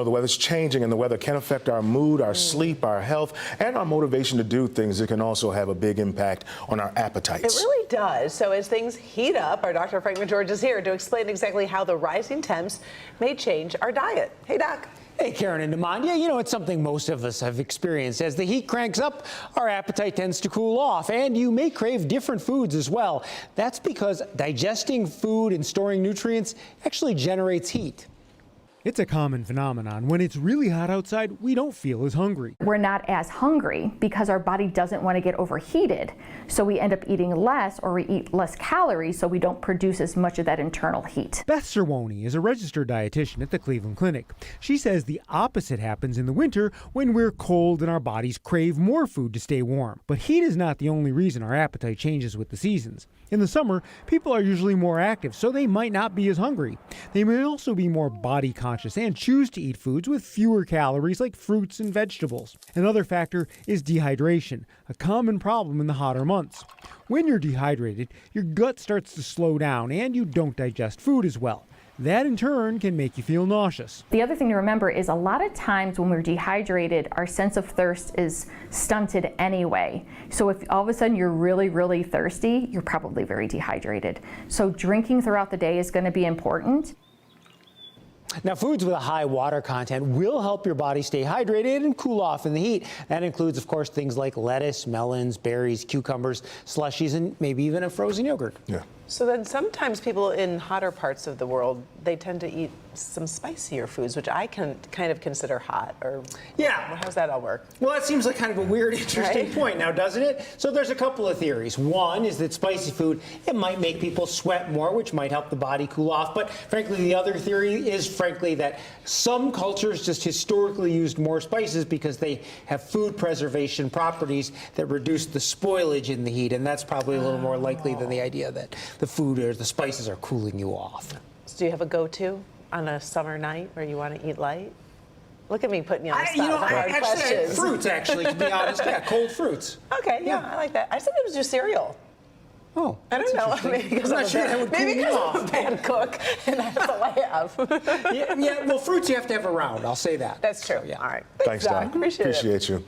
The weather's changing, and the weather can affect our mood, our sleep, our health, and our motivation to do things. It can also have a big impact on our appetites. It really does. So as things heat up, our Dr. Frank McGeorge is here to explain exactly how the rising temps may change our diet. Hey, Doc. Hey, Karen and Demanda, you know, it's something most of us have experienced. As the heat cranks up, our appetite tends to cool off, and you may crave different foods as well. That's because digesting food and storing nutrients actually generates heat. It's a common phenomenon. When it's really hot outside, we don't feel as hungry. We're not as hungry because our body doesn't want to get overheated. So we end up eating less, or we eat less calories, so we don't produce as much of that internal heat. Beth Czerwony is a registered dietitian at the Cleveland Clinic. She says the opposite happens in the winter when we're cold and our bodies crave more food to stay warm. But heat is not the only reason our appetite changes with the seasons. In the summer, people are usually more active, so they might not be as hungry. They may also be more body conscious and choose to eat foods with fewer calories like fruits and vegetables. Another factor is dehydration, a common problem in the hotter months. When you're dehydrated, your gut starts to slow down and you don't digest food as well. That in turn can make you feel nauseous. The other thing to remember is a lot of times when we're dehydrated, our sense of thirst is stunted anyway. So if all of a sudden you're really, really thirsty, you're probably very dehydrated. So drinking throughout the day is going to be important. Now, foods with a high water content will help your body stay hydrated and cool off in the heat. That includes, of course, things like lettuce, melons, berries, cucumbers, slushies, and maybe even a frozen yogurt. Yeah. So then sometimes people in hotter parts of the world, they tend to eat some spicier foods, which I can kind of consider hot. Or yeah, how does that all work? Well, that seems like kind of a weird, interesting Right? point now, doesn't it? So there's a couple of theories. One is that spicy food, it might make people sweat more, which might help the body cool off. But frankly, the other theory is, frankly, that some cultures just historically used more spices because they have food preservation properties that reduce the spoilage in the heat. And that's probably a little more likely than the idea that the food or the spices are cooling you off. So do you have a go-to on a summer night where you want to eat light? Look at me putting you on the spot with hard questions. Fruits, actually, to be honest. Yeah, cold fruits. Okay, yeah, I like that. I said it was just cereal. Oh, I don't know. Maybe because I'm a bad cook, and that's all I have. yeah, well, fruits you have to have around. I'll say that. That's true. So, yeah. All right. Thanks, Doc. Appreciate it. Appreciate you.